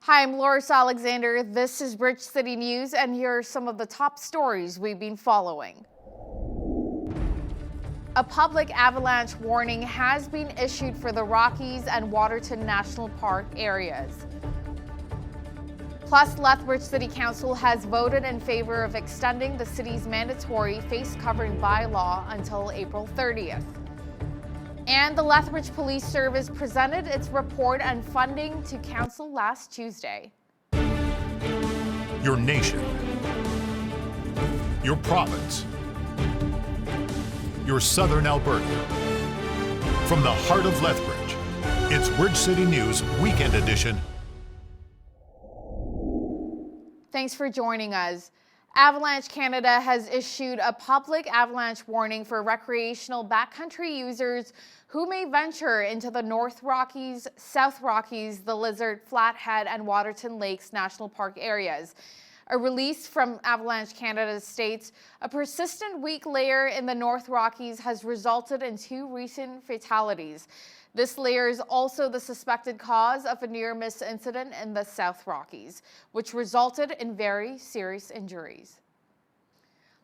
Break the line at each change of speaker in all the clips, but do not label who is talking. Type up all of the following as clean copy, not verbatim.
Hi, I'm Loris Alexander. This is Bridge City News, and here are some of the top stories we've been following. A public avalanche warning has been issued for the Rockies and Waterton National Park areas. Plus, Lethbridge City Council has voted in favor of extending the city's mandatory face covering bylaw until April 30th. And the Lethbridge Police Service presented its report and funding to Council last Tuesday.
Your nation, your province, your southern Alberta. From the heart of Lethbridge, it's Bridge City News Weekend Edition.
Thanks for joining us. Avalanche Canada has issued a public avalanche warning for recreational backcountry users who may venture into the North Rockies, South Rockies, the Lizard, Flathead, and Waterton Lakes National Park areas. A release from Avalanche Canada states, a persistent weak layer in the North Rockies has resulted in 2 recent fatalities. This layer is also the suspected cause of a near-miss incident in the South Rockies, which resulted in very serious injuries.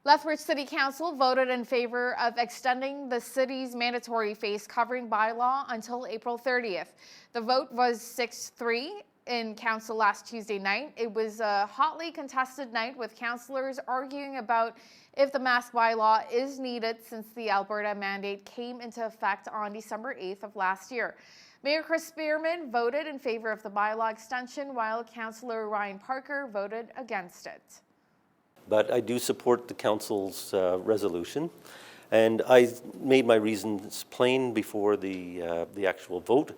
Lethbridge City Council voted in favor of extending the city's mandatory face covering bylaw until April 30th. The vote was 6-3 in council last Tuesday night. It was a hotly contested night with councillors arguing about if the mask bylaw is needed since the Alberta mandate came into effect on December 8th of last year. Mayor Chris Spearman voted in favor of the bylaw extension, while Councillor Ryan Parker voted against it.
But I do support the council's resolution, and I made my reasons plain before the actual vote.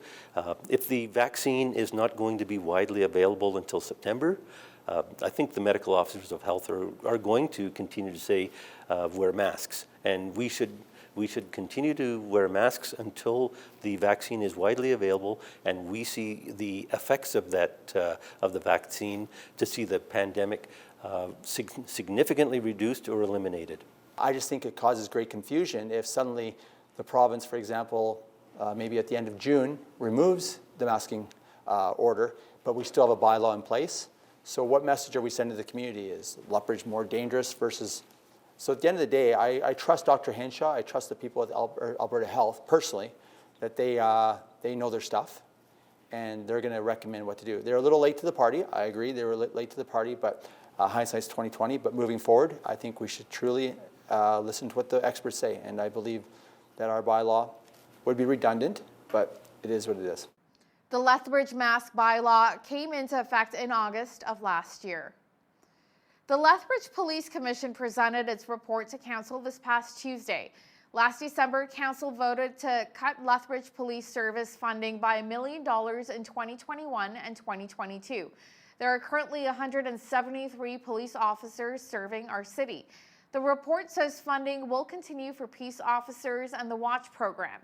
If the vaccine is not going to be widely available until September, I think the medical officers of health are going to continue to say wear masks, and we should continue to wear masks until the vaccine is widely available and we see the effects of that of the vaccine to see the pandemic significantly reduced or eliminated.
I just think it causes great confusion if suddenly the province, for example, maybe at the end of June, removes the masking order, but we still have a bylaw in place. So what message are we sending to the community? Is Lethbridge more dangerous versus... So at the end of the day, I trust Dr. Henshaw, I trust the people at Alberta Health personally, that they know their stuff and they're going to recommend what to do. They're a little late to the party, I agree, they were late to the party, but hindsight's 2020. But moving forward, I think we should truly listen to what the experts say, and I believe that our bylaw would be redundant, but it is what it is.
The Lethbridge mask bylaw came into effect in August of last year. The Lethbridge Police Commission presented its report to Council this past Tuesday. Last December, Council voted to cut Lethbridge Police Service funding by $1 million in 2021 and 2022. There are currently 173 police officers serving our city. The report says funding will continue for peace officers and the Watch program.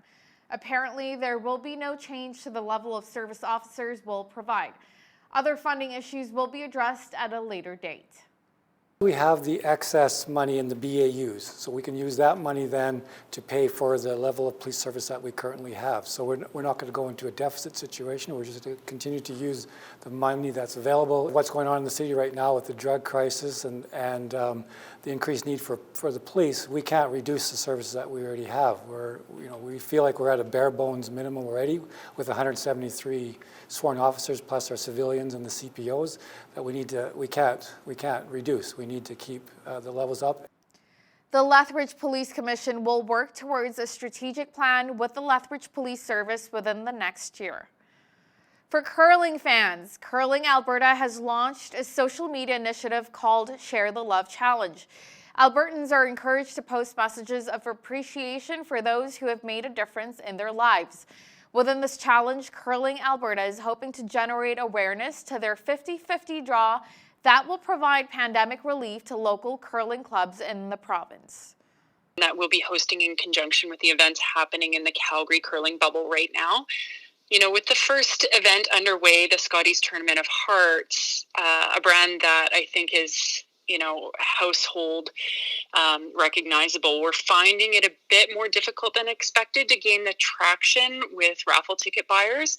Apparently, there will be no change to the level of service officers will provide. Other funding issues will be addressed at a later date.
We have the excess money in the BAUs, so we can use that money then to pay for the level of police service that we currently have. So we're not going to go into a deficit situation. We're just going to continue to use the money that's available. What's going on in the city right now with the drug crisis and the increased need for the police, we can't reduce the services that we already have. We feel like we're at a bare bones minimum already with 173 sworn officers plus our civilians and the CPOs that we can't reduce. We need to keep the levels up.
The Lethbridge Police Commission will work towards a strategic plan with the Lethbridge Police Service within the next year. For curling fans, Curling Alberta has launched a social media initiative called Share the Love Challenge. Albertans are encouraged to post messages of appreciation for those who have made a difference in their lives. Within this challenge, Curling Alberta is hoping to generate awareness to their 50-50 draw that will provide pandemic relief to local curling clubs in the province.
That we'll be hosting in conjunction with the events happening in the Calgary curling bubble right now. You know, with the first event underway, the Scotties Tournament of Hearts, a brand that I think is, household recognizable, we're finding it a bit more difficult than expected to gain the traction with raffle ticket buyers.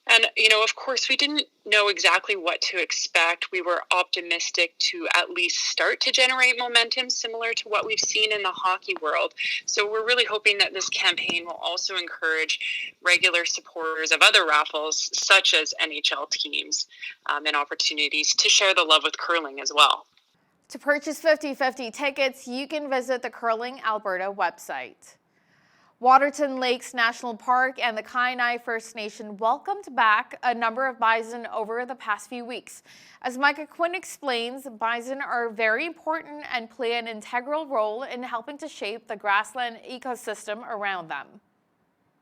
And, of course, we didn't know exactly what to expect. We were optimistic to at least start to generate momentum similar to what we've seen in the hockey world. So we're really hoping that this campaign will also encourage regular supporters of other raffles, such as NHL teams, and opportunities to share the love with curling as well.
To purchase 50/50 tickets, you can visit the Curling Alberta website. Waterton Lakes National Park and the Kainai First Nation welcomed back a number of bison over the past few weeks. As Micah Quinn explains, bison are very important and play an integral role in helping to shape the grassland ecosystem around them.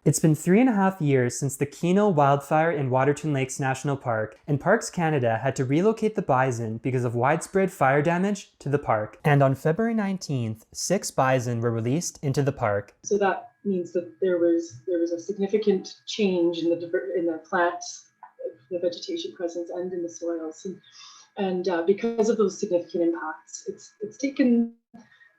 It's been 3.5 years since the Keno wildfire in Waterton Lakes National Park, and Parks Canada had to relocate the bison because of widespread fire damage to the park. And on February 19th, 6 bison were released into the park.
So that means that there was a significant change in the plants, the vegetation presence, and in the soils, and because of those significant impacts, it's taken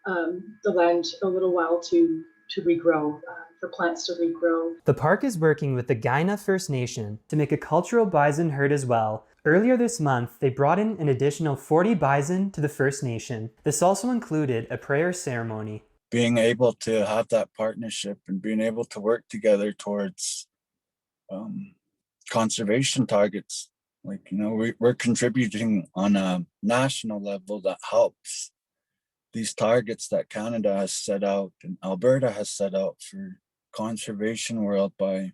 the land a little while to regrow, for plants to regrow.
The park is working with the Kainai First Nation to make a cultural bison herd as well. Earlier this month, they brought in an additional 40 bison to the First Nation. This also included a prayer ceremony.
Being able to have that partnership and being able to work together towards conservation targets, we're contributing on a national level that helps these targets that Canada has set out and Alberta has set out for conservation world by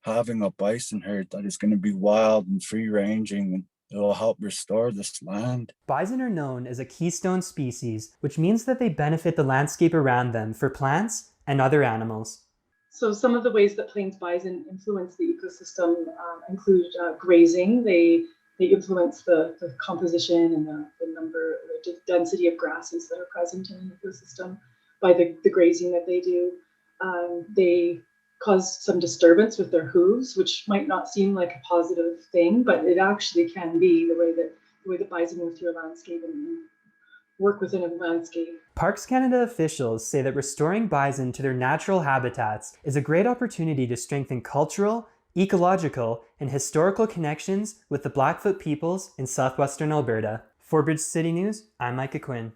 having a bison herd that is going to be wild and free ranging, and it will help restore this land.
Bison are known as a keystone species, which means that they benefit the landscape around them for plants and other animals.
So some of the ways that plains bison influence the ecosystem include grazing. They influence the composition and the density of grasses that are present in an ecosystem by the grazing that they do. They cause some disturbance with their hooves, which might not seem like a positive thing, but it actually can be the way that bison move through a landscape and work within a landscape.
Parks Canada officials say that restoring bison to their natural habitats is a great opportunity to strengthen cultural, ecological, and historical connections with the Blackfoot peoples in southwestern Alberta. For Bridge City News, I'm Micah Quinn.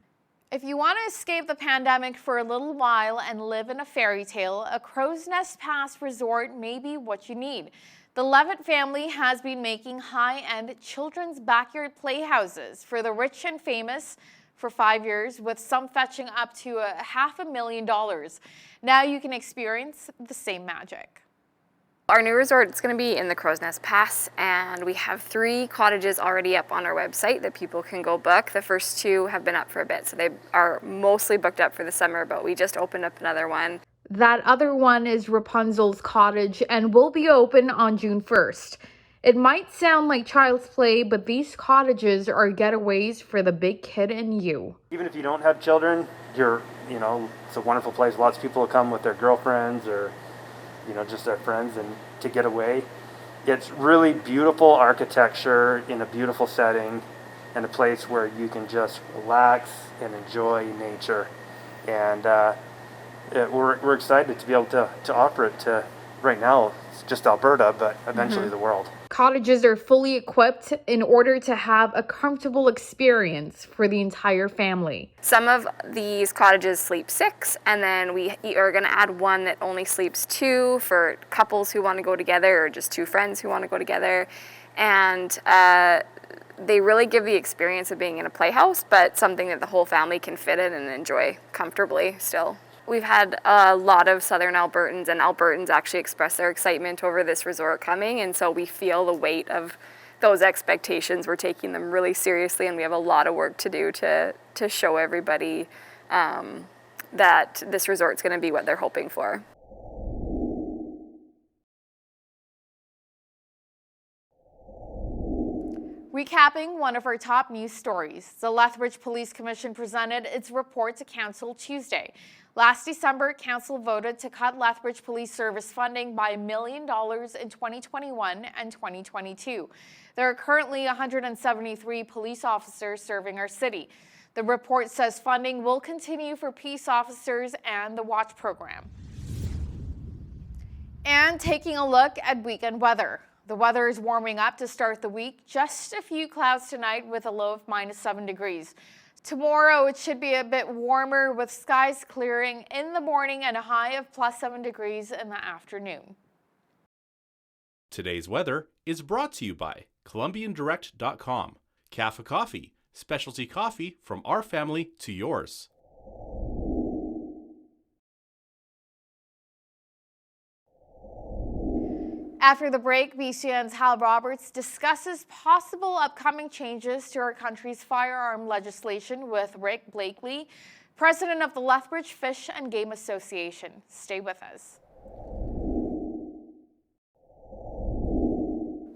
If you want to escape the pandemic for a little while and live in a fairy tale, a Crow's Nest Pass resort may be what you need. The Levitt family has been making high-end children's backyard playhouses for the rich and famous for 5 years, with some fetching up to $500,000. Now you can experience the same magic.
Our new resort is going to be in the Crow's Nest Pass, and we have 3 cottages already up on our website that people can go book. The first 2 have been up for a bit, so they are mostly booked up for the summer, but we just opened up another one.
That other one is Rapunzel's Cottage and will be open on June 1st. It might sound like child's play, but these cottages are getaways for the big kid in you.
Even if you don't have children, it's a wonderful place. Lots of people will come with their girlfriends or just their friends and to get away. It's really beautiful architecture in a beautiful setting and a place where you can just relax and enjoy nature. And we're excited to be able to offer it to, right now, it's just Alberta, but eventually the world.
Cottages are fully equipped in order to have a comfortable experience for the entire family.
Some of these cottages sleep 6, and then we are going to add one that only sleeps 2 for couples who want to go together or just 2 friends who want to go together. And they really give the experience of being in a playhouse, but something that the whole family can fit in and enjoy comfortably still. We've had a lot of Southern Albertans and Albertans actually express their excitement over this resort coming, and so we feel the weight of those expectations. We're taking them really seriously, and we have a lot of work to do to show everybody that this resort's going to be what they're hoping for.
Recapping one of our top news stories, the Lethbridge Police Commission presented its report to Council Tuesday. Last December, Council voted to cut Lethbridge Police Service funding by $1 million in 2021 and 2022. There are currently 173 police officers serving our city. The report says funding will continue for peace officers and the Watch program. And taking a look at weekend weather. The weather is warming up to start the week. Just a few clouds tonight with a low of -7 degrees. Tomorrow it should be a bit warmer with skies clearing in the morning and a high of +7 degrees in the afternoon.
Today's weather is brought to you by ColumbianDirect.com. Café Coffee, specialty coffee from our family to yours.
After the break, BCN's Hal Roberts discusses possible upcoming changes to our country's firearm legislation with Rick Blakely, president of the Lethbridge Fish and Game Association. Stay with us.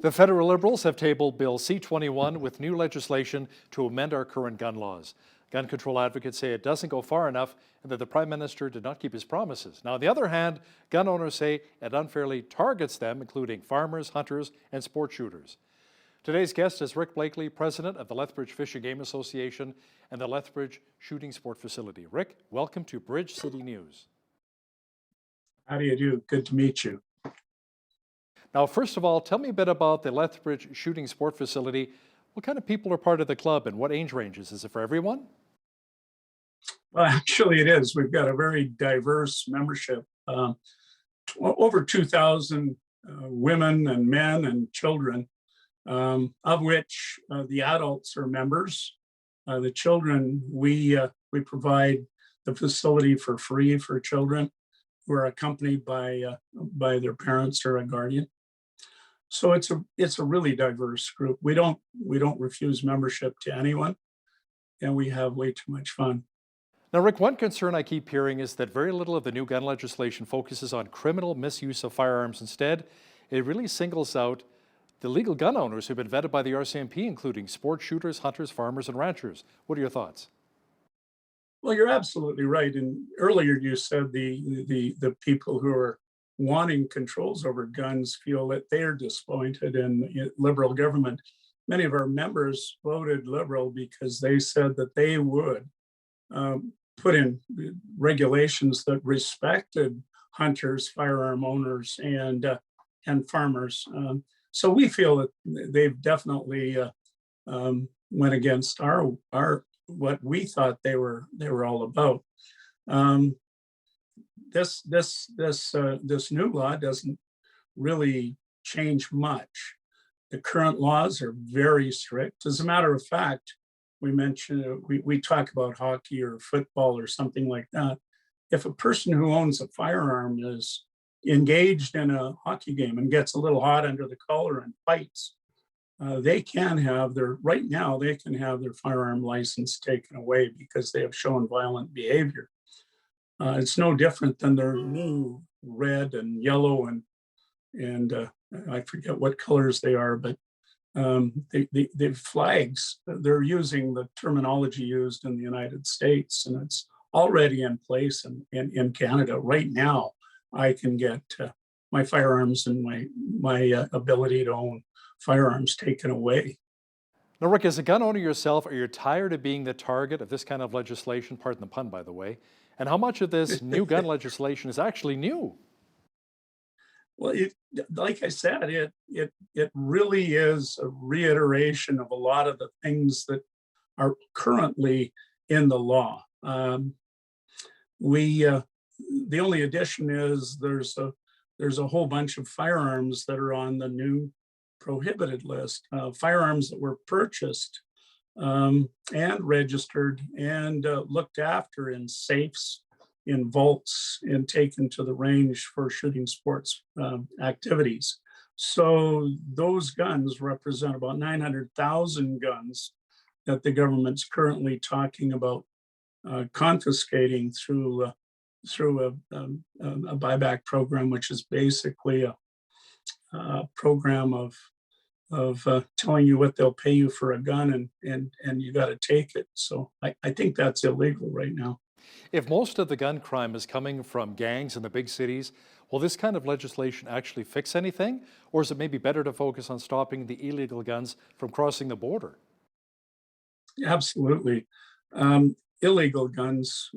The federal Liberals have tabled Bill C-21 with new legislation to amend our current gun laws. Gun control advocates say it doesn't go far enough and that the Prime Minister did not keep his promises. Now, on the other hand, gun owners say it unfairly targets them, including farmers, hunters, and sport shooters. Today's guest is Rick Blakely, president of the Lethbridge Fish and Game Association and the Lethbridge Shooting Sport Facility. Rick, welcome to Bridge City News.
How do you do? Good to meet you.
Now, first of all, tell me a bit about the Lethbridge Shooting Sport Facility. What kind of people are part of the club and what age ranges? Is it for everyone?
Well, actually it is. We've got a very diverse membership. Over 2,000 women and men and children, of which the adults are members. The children, we provide the facility for free for children who are accompanied by their parents or a guardian. So it's a really diverse group. We don't refuse membership to anyone, and we have way too much fun.
Now, Rick, one concern I keep hearing is that very little of the new gun legislation focuses on criminal misuse of firearms. Instead, it really singles out the legal gun owners who've been vetted by the RCMP, including sport shooters, hunters, farmers, and ranchers. What are your thoughts?
Well, you're absolutely right. And earlier you said the people who are wanting controls over guns feel that they're disappointed in Liberal government. Many of our members voted Liberal because they said that they would put in regulations that respected hunters, firearm owners, and farmers. So we feel that they've definitely went against our what we thought they were all about. This new law doesn't really change much. The current laws are very strict. As a matter of fact, we talk about hockey or football or something like that. If a person who owns a firearm is engaged in a hockey game and gets a little hot under the collar and fights, they can have their firearm license taken away because they have shown violent behavior. It's no different than their blue, red, and yellow, and I forget what colors they are, but the flags, they're using the terminology used in the United States, and it's already in place in Canada. Right now, I can get my firearms and my ability to own firearms taken away.
Now, Rick, as a gun owner yourself, are you tired of being the target of this kind of legislation? Pardon the pun, by the way. And how much of this new gun legislation is actually new?
Well, like I said, it really is a reiteration of a lot of the things that are currently in the law. The only addition is there's a whole bunch of firearms that are on the new prohibited list, firearms that were purchased and registered and looked after in safes, in vaults, and taken to the range for shooting sports activities. So those guns represent about 900,000 guns that the government's currently talking about confiscating through a buyback program, which is basically a program of telling you what they'll pay you for a gun and you got to take it. So I think that's illegal right now.
If most of the gun crime is coming from gangs in the big cities, will this kind of legislation actually fix anything? Or is it maybe better to focus on stopping the illegal guns from crossing the border?
Absolutely. Illegal guns,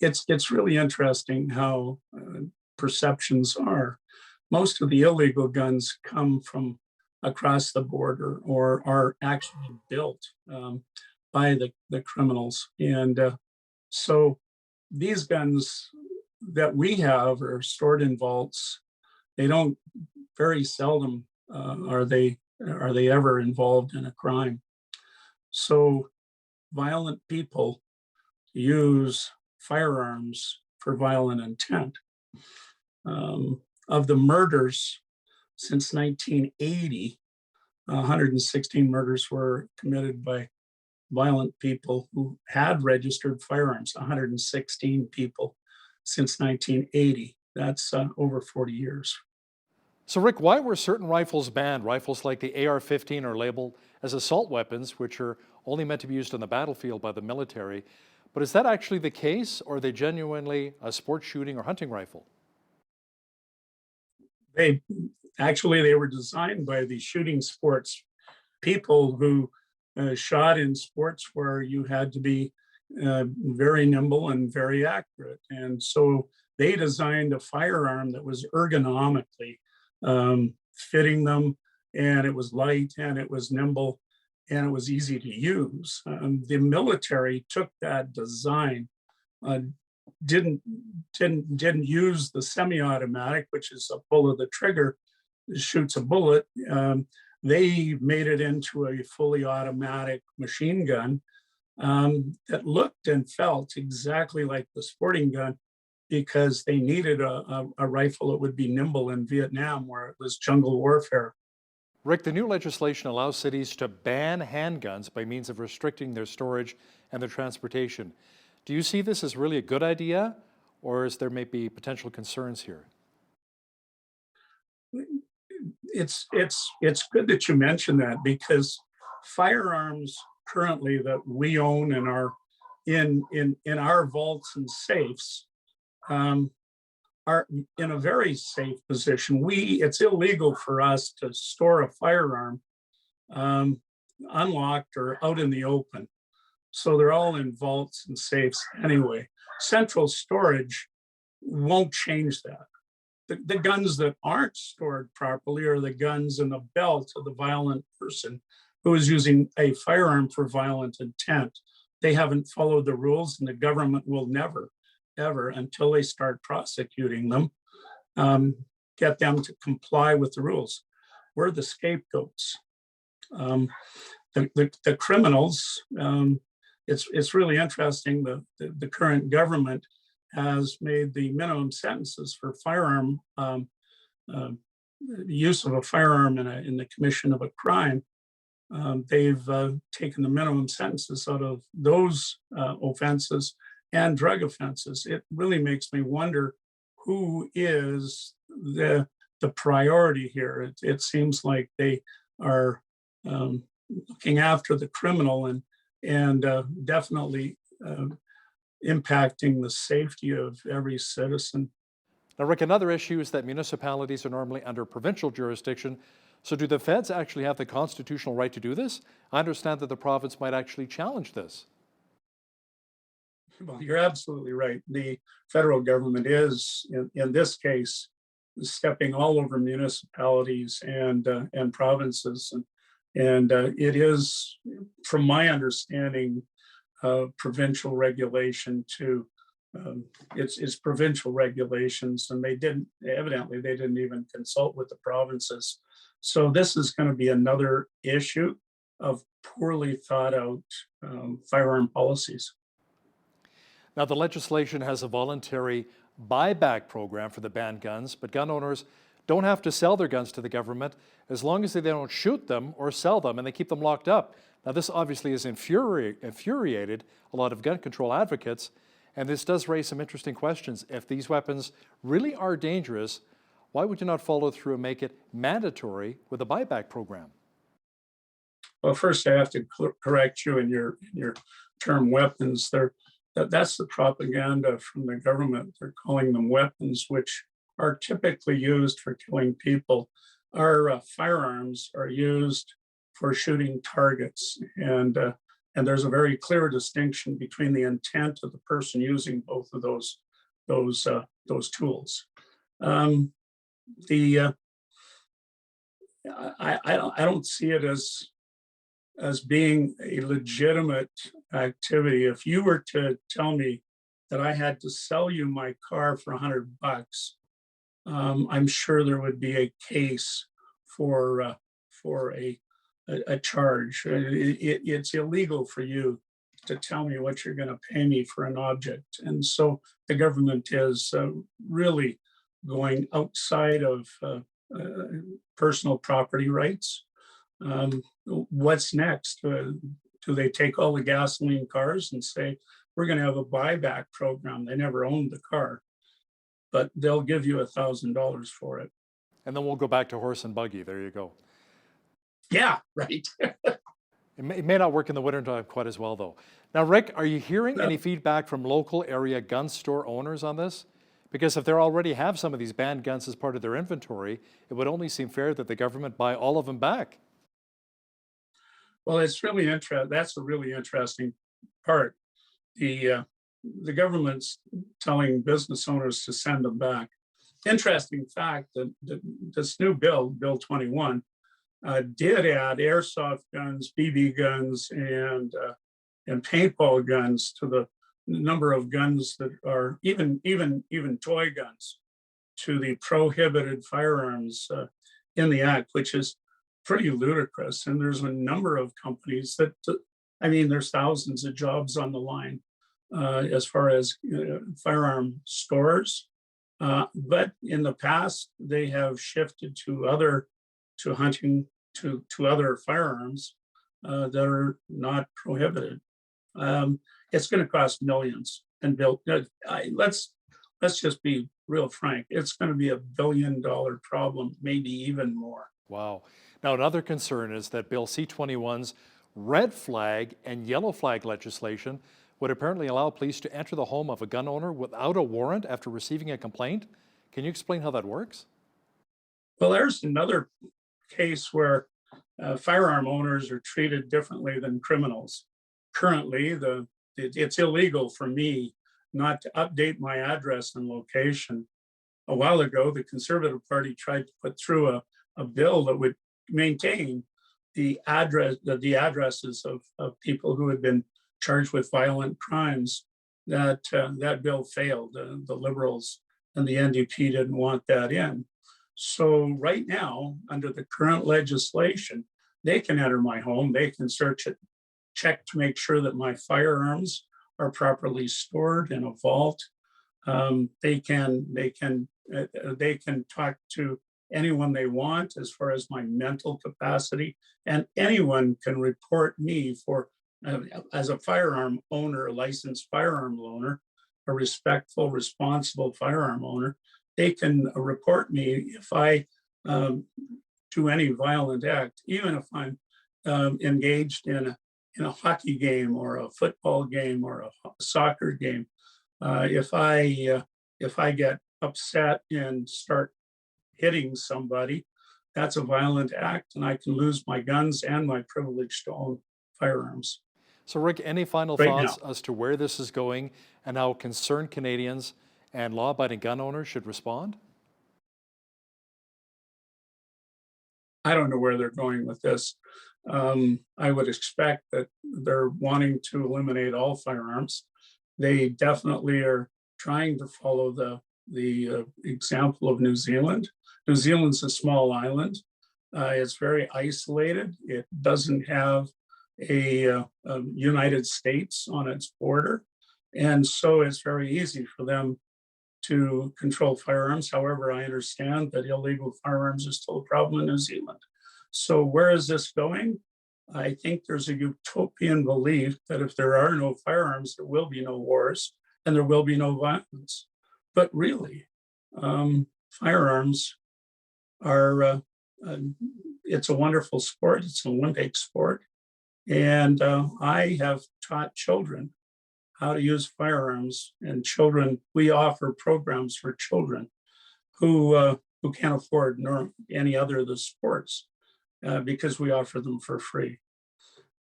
it's really interesting how perceptions are. Most of the illegal guns come from across the border or are actually built by the criminals. And so these guns that we have are stored in vaults. They don't, very seldom are they ever involved in a crime. So violent people use firearms for violent intent. Of the murders since 1980, 116 murders were committed by violent people who had registered firearms, 116 people since 1980. That's over 40 years.
So Rick, why were certain rifles banned? Rifles like the AR-15 are labeled as assault weapons, which are only meant to be used on the battlefield by the military. But is that actually the case, or are they genuinely a sport shooting or hunting rifle?
They were designed by the shooting sports people who shot in sports where you had to be very nimble and very accurate. And so they designed a firearm that was ergonomically fitting them, and it was light and it was nimble and it was easy to use. The military took that design, didn't use the semi-automatic, which is a pull of the trigger, shoots a bullet. They made it into a fully automatic machine gun that looked and felt exactly like the sporting gun, because they needed a rifle that would be nimble in Vietnam, where it was jungle warfare.
Rick, the new legislation allows cities to ban handguns by means of restricting their storage and their transportation. Do you see this as really a good idea, or is there maybe potential concerns here?
It's good that you mentioned that, because firearms currently that we own and are in our vaults and safes are in a very safe position. It's illegal for us to store a firearm unlocked or out in the open. So they're all in vaults and safes anyway. Central storage won't change that. The guns that aren't stored properly are the guns in the belt of the violent person who is using a firearm for violent intent. They haven't followed the rules, and the government will never, ever, until they start prosecuting them, get them to comply with the rules. We're the scapegoats. The criminals, it's really interesting. The current government has made the minimum sentences for firearm use of a firearm in the commission of a crime. They've taken the minimum sentences out of those offenses and drug offenses. It really makes me wonder who is the priority here. It seems like they are looking after the criminal and definitely impacting the safety of every citizen.
Now, Rick, another issue is that municipalities are normally under provincial jurisdiction. So do the feds actually have the constitutional right to do this? I understand that the province might actually challenge this.
Well, you're absolutely right. The federal government is, in this case, stepping all over municipalities and provinces. And it is, from my understanding, provincial regulation to it's provincial regulations, and they didn't even consult with the provinces. So this is going to be another issue of poorly thought out firearm policies.
Now, the legislation has a voluntary buyback program for the banned guns, but gun owners don't have to sell their guns to the government as long as they don't shoot them or sell them and they keep them locked up. Now, this obviously has infuriated a lot of gun control advocates, and this does raise some interesting questions. If these weapons really are dangerous, why would you not follow through and make it mandatory with a buyback program?
Well, first I have to correct you in your term weapons. That's the propaganda from the government. They're calling them weapons, which are typically used for killing people. Our firearms are used for shooting targets, and there's a very clear distinction between the intent of the person using both of those tools. The I don't see it as being a legitimate activity. If you were to tell me that I had to sell you my car for $100, I'm sure there would be a case for a charge. It's illegal for you to tell me what you're going to pay me for an object, and so the government is really going outside of personal property rights. What's next? Do they take all the gasoline cars and say, we're going to have a buyback program? They never owned the car, but they'll give you $1,000 for it.
And then we'll go back to horse and buggy. There you go.
Yeah, right.
It may not work in the wintertime quite as well, though. Now, Rick, are you hearing any feedback from local area gun store owners on this? Because if they already have some of these banned guns as part of their inventory, it would only seem fair that the government buy all of them back.
Well, it's really interesting. That's a really interesting part. The government's telling business owners to send them back. Interesting fact that this new bill, Bill 21, did add airsoft guns, BB guns, and paintball guns to the number of guns that are even toy guns to the prohibited firearms in the act, which is pretty ludicrous. And there's a number of companies that, I mean, there's thousands of jobs on the line as far as firearm stores. But in the past, they have shifted to hunting to other firearms that are not prohibited. It's going to cost millions. And Bill, let's just be real frank. It's going to be $1 billion problem, maybe even more.
Wow. Now, another concern is that Bill C-21's red flag and yellow flag legislation would apparently allow police to enter the home of a gun owner without a warrant after receiving a complaint. Can you explain how that works?
Well, there's another case where firearm owners are treated differently than criminals. Currently, it's illegal for me not to update my address and location. A while ago, the Conservative Party tried to put through a bill that would maintain the addresses of people who had been charged with violent crimes. That bill failed. The Liberals and the NDP didn't want that in. So right now, under the current legislation, they can enter my home, they can search it, check to make sure that my firearms are properly stored in a vault. They can talk to anyone they want as far as my mental capacity, and anyone can report me for as a firearm owner, a licensed firearm owner, a respectful, responsible firearm owner. They can report me if I do any violent act, even if I'm engaged in a hockey game or a football game or a soccer game. If I get upset and start hitting somebody, that's a violent act, and I can lose my guns and my privilege to own firearms.
So, Rick, any final thoughts as to where this is going and how concerned Canadians and law-abiding gun owners should respond?
I don't know where they're going with this. I would expect that they're wanting to eliminate all firearms. They definitely are trying to follow the example of New Zealand. New Zealand's a small island. It's very isolated. It doesn't have a United States on its border. And so it's very easy for them to control firearms. However, I understand that illegal firearms is still a problem in New Zealand. So where is this going? I think there's a utopian belief that if there are no firearms, there will be no wars and there will be no violence. But really, firearms are, it's a wonderful sport. It's an Olympic sport. And I have taught children how to use firearms, and children, we offer programs for children who can't afford any other of the sports because we offer them for free.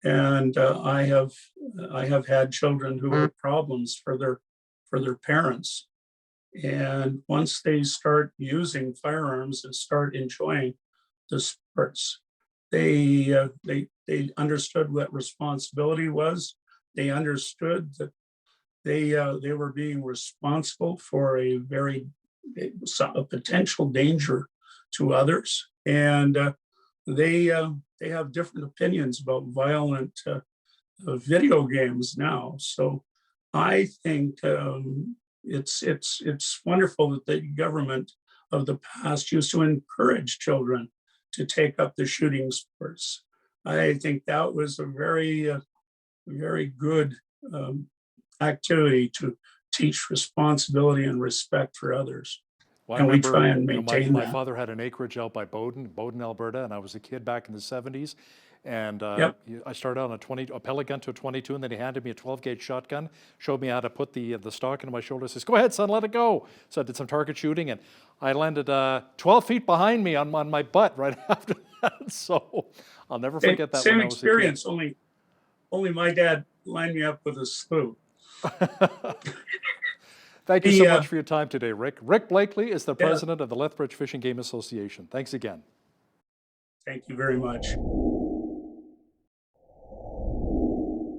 And I have had children who have problems for their parents And once they start using firearms and start enjoying the sports, they understood what responsibility was. They understood that they were being responsible for a potential danger to others, and they have different opinions about violent video games now. So I think it's wonderful that the government of the past used to encourage children to take up the shooting sports. I think that was a very good activity to teach responsibility and respect for others.
Well,
and
I
we
remember,
try and maintain
my
that.
father had an acreage out by Bowden, Alberta, and I was a kid back in the 70s. And I started on a pellet gun to a 22, and then he handed me a 12-gauge shotgun, showed me how to put the stock into my shoulder, says, "Go ahead, son, let it go." So I did some target shooting, and I landed 12 feet behind me on my butt right after that. So I'll never forget that.
Same experience, only my dad lined me up with a slew.
Thank you so much for your time today, Rick. Rick Blakely is the president of the Lethbridge Fish and Game Association. Thanks again.
Thank you very much.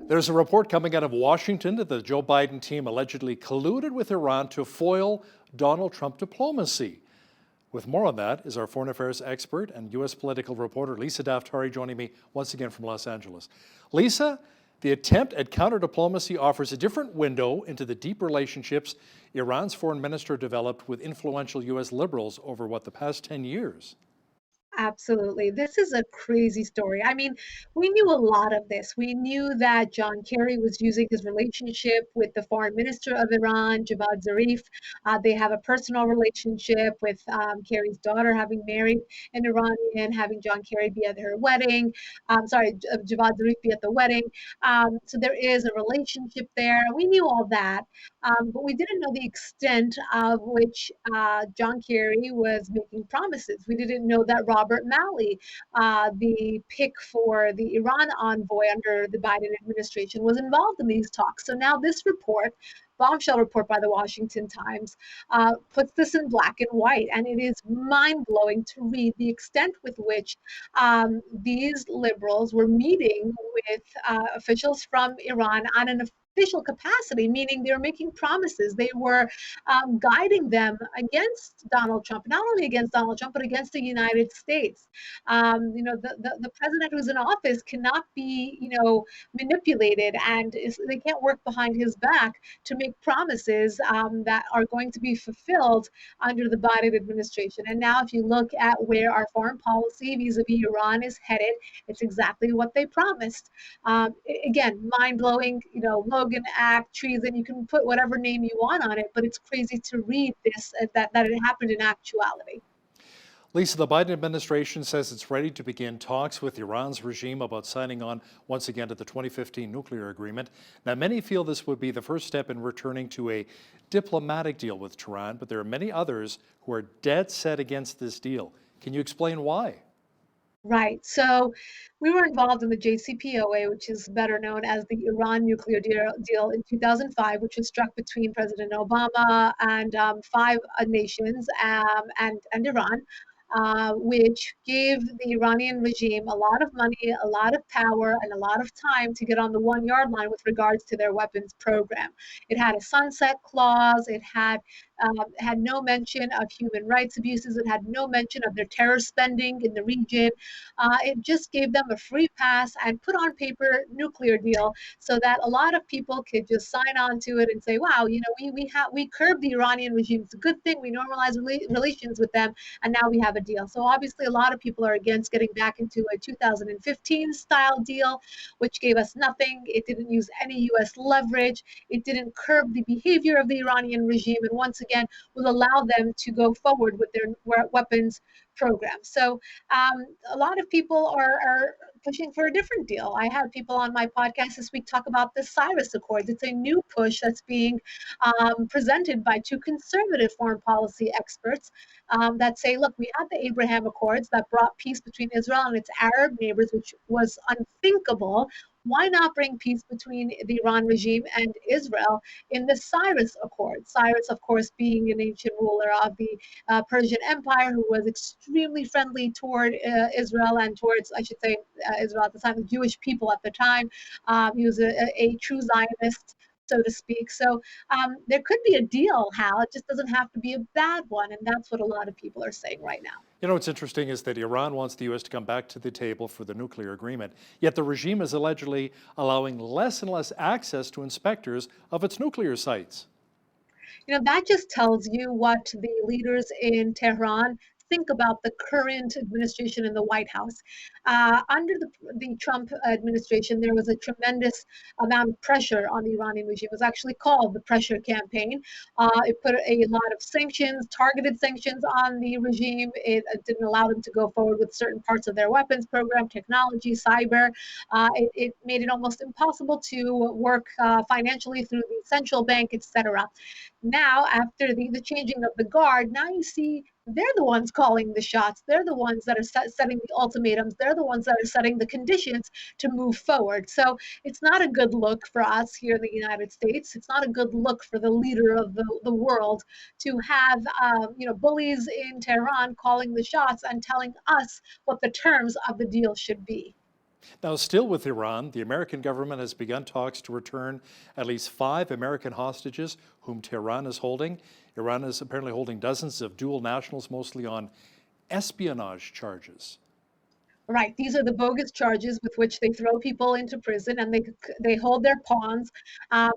There's a report coming out of Washington that the Joe Biden team allegedly colluded with Iran to foil Donald Trump diplomacy. With more on that is our foreign affairs expert and U.S. political reporter Lisa Daftari, joining me once again from Los Angeles. Lisa, the attempt at counter-diplomacy offers a different window into the deep relationships Iran's foreign minister developed with influential U.S. liberals over, the past 10 years?
Absolutely. This is a crazy story. I mean, we knew a lot of this. We knew that John Kerry was using his relationship with the foreign minister of Iran, Javad Zarif. They have a personal relationship with Kerry's daughter having married an Iranian, having John Kerry be at her wedding. Javad Zarif be at the wedding. So there is a relationship there. We knew all that. But we didn't know the extent of which John Kerry was making promises. We didn't know that Robert Malley, the pick for the Iran envoy under the Biden administration, was involved in these talks. So now this report, bombshell report by the Washington Times, puts this in black and white, and it is mind-blowing to read the extent with which these liberals were meeting with officials from Iran on an official capacity, meaning they were making promises. They were guiding them against Donald Trump, not only against Donald Trump, but against the United States. The president who's in office cannot be, manipulated, and they can't work behind his back to make promises that are going to be fulfilled under the Biden administration. And now, if you look at where our foreign policy vis-a-vis Iran is headed, it's exactly what they promised. Again, mind-blowing, Logan Act, treason, you can put whatever name you want on it, but it's crazy to read this, that it happened in actuality.
Lisa, the Biden administration says it's ready to begin talks with Iran's regime about signing on once again to the 2015 nuclear agreement. Now, many feel this would be the first step in returning to a diplomatic deal with Tehran, but there are many others who are dead set against this deal. Can you explain why?
Right. So we were involved in the JCPOA, which is better known as the Iran nuclear deal in 2005, which was struck between President Obama and 5 nations and Iran, which gave the Iranian regime a lot of money, a lot of power, and a lot of time to get on the 1-yard line with regards to their weapons program. It had a sunset clause. It had no mention of human rights abuses. It had no mention of their terror spending in the region. It just gave them a free pass and put on paper nuclear deal so that a lot of people could just sign on to it and say, wow, we curbed the Iranian regime. It's a good thing. We normalized relations with them, and now we have a deal. So obviously a lot of people are against getting back into a 2015 style deal, which gave us nothing. It didn't use any U.S. leverage. It didn't curb the behavior of the Iranian regime, and once again will allow them to go forward with their weapons program. So a lot of people are pushing for a different deal. I had people on my podcast this week talk about the Cyrus Accords. It's a new push that's being presented by 2 conservative foreign policy experts that say, look, we had the Abraham Accords that brought peace between Israel and its Arab neighbors, which was unthinkable why not bring peace between the Iran regime and Israel in the Cyrus Accord? Cyrus, of course, being an ancient ruler of the Persian Empire who was extremely friendly toward Israel and towards, I should say, Israel at the time, the Jewish people at the time. He was a true Zionist, so to speak. So there could be a deal, Hal. It just doesn't have to be a bad one. And that's what a lot of people are saying right now.
You know, what's interesting is that Iran wants the U.S. to come back to the table for the nuclear agreement, yet the regime is allegedly allowing less and less access to inspectors of its nuclear sites.
You know, that just tells you what the leaders in Tehran think about the current administration in the White House. Under the Trump administration, there was a tremendous amount of pressure on the Iranian regime. It was actually called the pressure campaign. It put a lot of sanctions, targeted sanctions on the regime. It didn't allow them to go forward with certain parts of their weapons program, technology, cyber. It made it almost impossible to work financially through the central bank, etc. Now, after the changing of the guard, now you see they're the ones calling the shots. They're the ones that are setting the ultimatums. They're the ones that are setting the conditions to move forward. So it's not a good look for us here in the United States. It's not a good look for the leader of the world to have bullies in Tehran calling the shots and telling us what the terms of the deal should be.
Now, still with Iran, the American government has begun talks to return at least 5 American hostages whom Tehran is holding. Iran is apparently holding dozens of dual nationals, mostly on espionage charges.
Right. These are the bogus charges with which they throw people into prison, and they hold their pawns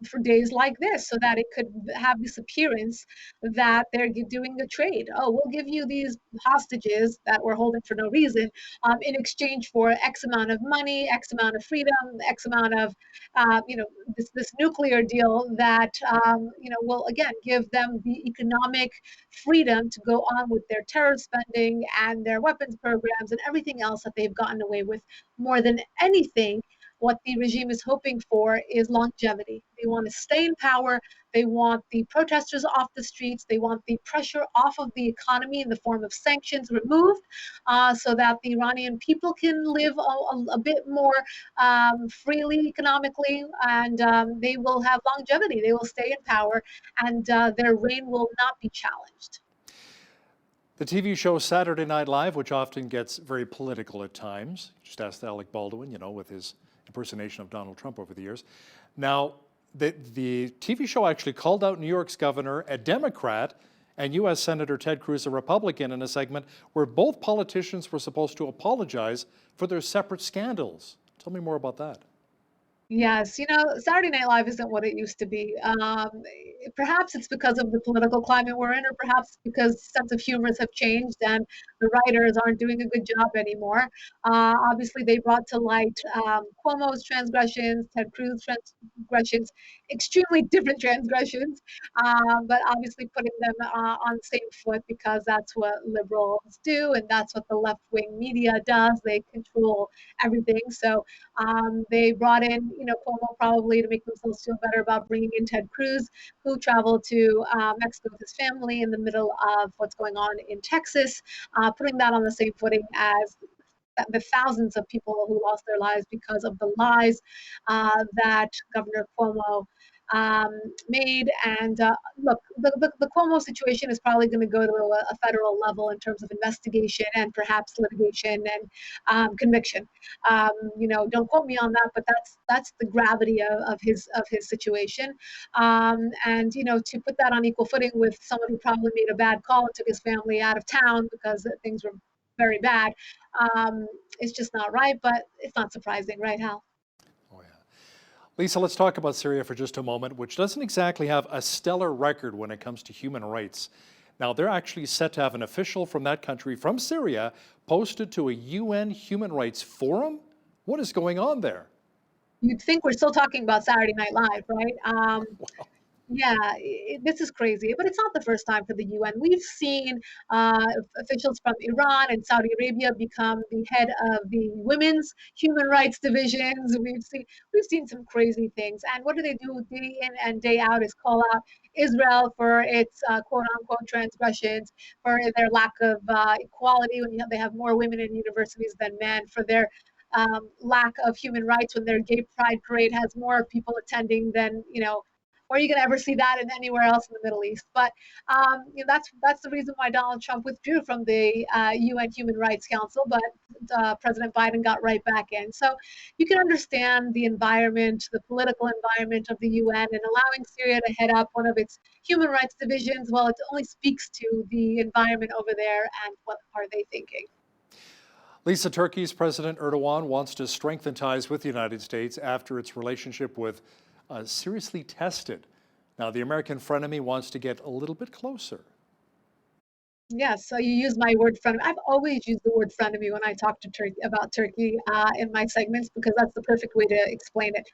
for days like this, so that it could have this appearance that they're doing a trade. Oh, we'll give you these hostages that we're holding for no reason in exchange for X amount of money, X amount of freedom, X amount of this nuclear deal that will again give them the economic freedom to go on with their terror spending and their weapons programs and everything else that they've gotten away with. More than anything, what the regime is hoping for is longevity. They want to stay in power. They want the protesters off the streets. They want the pressure off of the economy in the form of sanctions removed so that the Iranian people can live a bit more freely economically, and they will have longevity. They will stay in power, and their reign will not be challenged.
The TV show Saturday Night Live, which often gets very political at times, just asked Alec Baldwin, with his impersonation of Donald Trump over the years. Now, the TV show actually called out New York's governor, a Democrat, and U.S. Senator Ted Cruz, a Republican, in a segment where both politicians were supposed to apologize for their separate scandals. Tell me more about that.
Yes, Saturday Night Live isn't what it used to be. Perhaps it's because of the political climate we're in, or perhaps because sense of humors have changed and the writers aren't doing a good job anymore. Obviously, they brought to light Cuomo's transgressions, Ted Cruz's transgressions, extremely different transgressions, but obviously putting them on the same foot because that's what liberals do and that's what the left-wing media does. They control everything. So they brought in, Cuomo probably to make themselves feel better about bringing in Ted Cruz, who traveled to Mexico with his family in the middle of what's going on in Texas, putting that on the same footing as the thousands of people who lost their lives because of the lies that Governor Cuomo made. And look, the Cuomo situation is probably going to go to a federal level in terms of investigation and perhaps litigation and conviction. Don't quote me on that, but that's the gravity of his situation. And to put that on equal footing with someone who probably made a bad call and took his family out of town because things were very bad, it's just not right. But it's not surprising, right, Hal?
Lisa, let's talk about Syria for just a moment, which doesn't exactly have a stellar record when it comes to human rights. Now, they're actually set to have an official from that country, from Syria, posted to a UN human rights forum. What is going on there?
You'd think we're still talking about Saturday Night Live, right? Yeah, this is crazy, but it's not the first time for the UN. We've seen officials from Iran and Saudi Arabia become the head of the women's human rights divisions. We've seen some crazy things. And what do they do day in and day out is call out Israel for its quote unquote transgressions, for their lack of equality when they have more women in universities than men, for their lack of human rights when their gay pride parade has more people attending than, or you can ever see that in anywhere else in the Middle East. But that's the reason why Donald Trump withdrew from the UN Human Rights Council, but President Biden got right back in. So you can understand the environment, the political environment of the UN, and allowing Syria to head up one of its human rights divisions. Well, it only speaks to the environment over there and what are they thinking.
Lisa, Turkey's President Erdogan wants to strengthen ties with the United States after its relationship with seriously tested. Now, the American frenemy wants to get a little bit closer.
Yes, so you use my word frenemy. I've always used the word frenemy when I talk to about Turkey in my segments because that's the perfect way to explain it.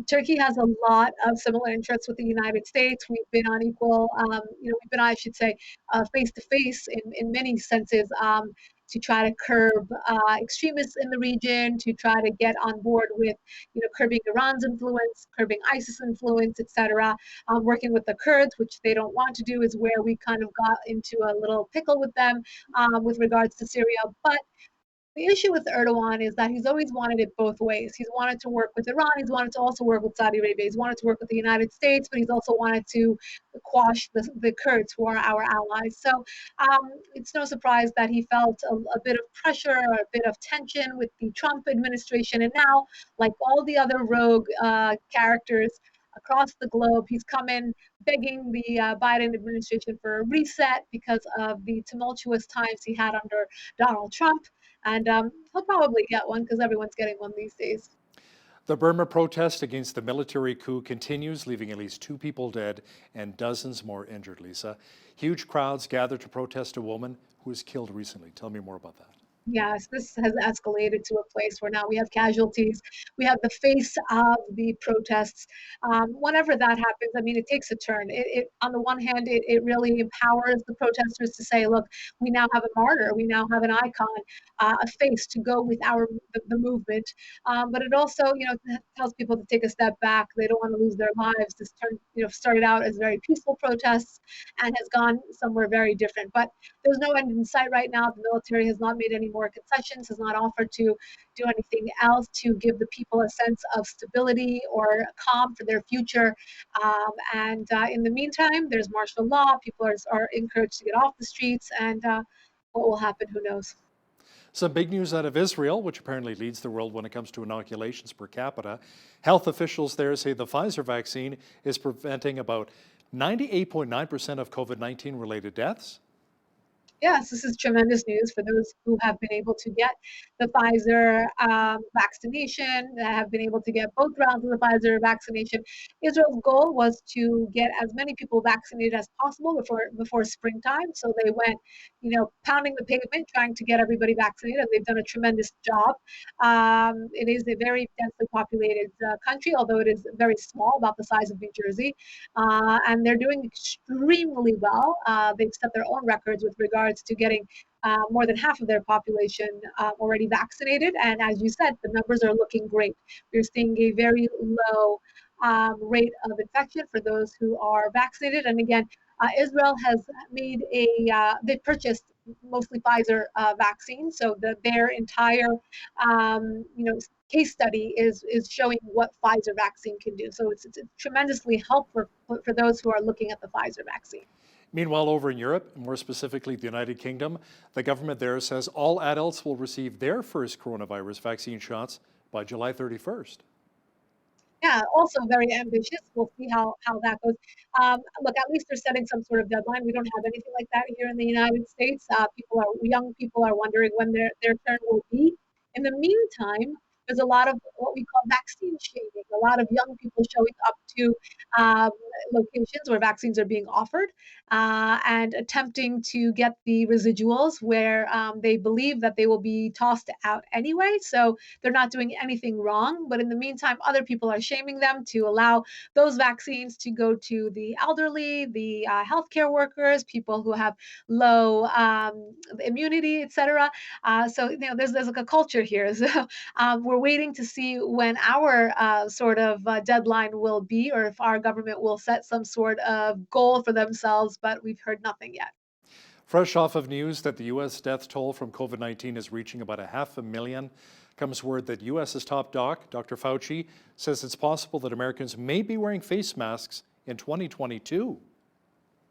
Turkey has a lot of similar interests with the United States. We've been on equal, we've been, I should say, face to face in many senses. To try to curb extremists in the region, to try to get on board with, curbing Iran's influence, curbing ISIS influence, etc. Working with the Kurds, which they don't want to do, is where we kind of got into a little pickle with them with regards to Syria. But the issue with Erdogan is that he's always wanted it both ways. He's wanted to work with Iran. He's wanted to also work with Saudi Arabia. He's wanted to work with the United States, but he's also wanted to quash the Kurds, who are our allies. So it's no surprise that he felt a bit of pressure, or a bit of tension with the Trump administration. And now, like all the other rogue characters across the globe, he's come in begging the Biden administration for a reset because of the tumultuous times he had under Donald Trump. And he'll probably get one because everyone's getting one these days.
The Burma protest against the military coup continues, leaving at least 2 people dead and dozens more injured, Lisa. Huge crowds gathered to protest a woman who was killed recently. Tell me more about that.
Yes, this has escalated to a place where now we have casualties. We have the face of the protests. Whenever that happens, I mean, it takes a turn. On the one hand, it really empowers the protesters to say, look, we now have a martyr. We now have an icon, a face to go with the movement. But it also, tells people to take a step back. They don't want to lose their lives. This started out as very peaceful protests and has gone somewhere very different. But there's no end in sight right now. The military has not made any more concessions, has not offered to do anything else to give the people a sense of stability or calm for their future. And in the meantime, there's martial law. People are encouraged to get off the streets, and what will happen, who knows?
Some big news out of Israel, which apparently leads the world when it comes to inoculations per capita. Health officials there say the Pfizer vaccine is preventing about 98.9% of COVID-19 related deaths.
Yes, this is tremendous news for those who have been able to get the Pfizer vaccination, that have been able to get both rounds of the Pfizer vaccination. Israel's goal was to get as many people vaccinated as possible before springtime. So they went, pounding the pavement, trying to get everybody vaccinated, and they've done a tremendous job. It is a very densely populated country, although it is very small, about the size of New Jersey. And they're doing extremely well. They've set their own records with regards to getting more than half of their population already vaccinated. And as you said, the numbers are looking great. We're seeing a very low rate of infection for those who are vaccinated. And again, Israel has made they purchased mostly Pfizer vaccines, so their entire case study is showing what Pfizer vaccine can do. So it's tremendously helpful for those who are looking at the Pfizer vaccine.
Meanwhile, over in Europe, more specifically the United Kingdom, the government there says all adults will receive their first coronavirus vaccine shots by July 31st.
Yeah, also very ambitious. We'll see how that goes. Look, at least they're setting some sort of deadline. We don't have anything like that here in the United States. Young people are wondering when their turn will be. In the meantime, there's a lot of what we call vaccine shaming. A lot of young people showing up to locations where vaccines are being offered and attempting to get the residuals where they believe that they will be tossed out anyway. So they're not doing anything wrong. But in the meantime, other people are shaming them to allow those vaccines to go to the elderly, the healthcare workers, people who have low immunity, etc. So there's like a culture here. So we're waiting to see when our sort of deadline will be, or if our government will set some sort of goal for themselves, but we've heard nothing yet.
Fresh off of news that the U.S. death toll from COVID-19 is reaching about 500,000, comes word that U.S.'s top doc, Dr. Fauci, says it's possible that Americans may be wearing face masks in 2022.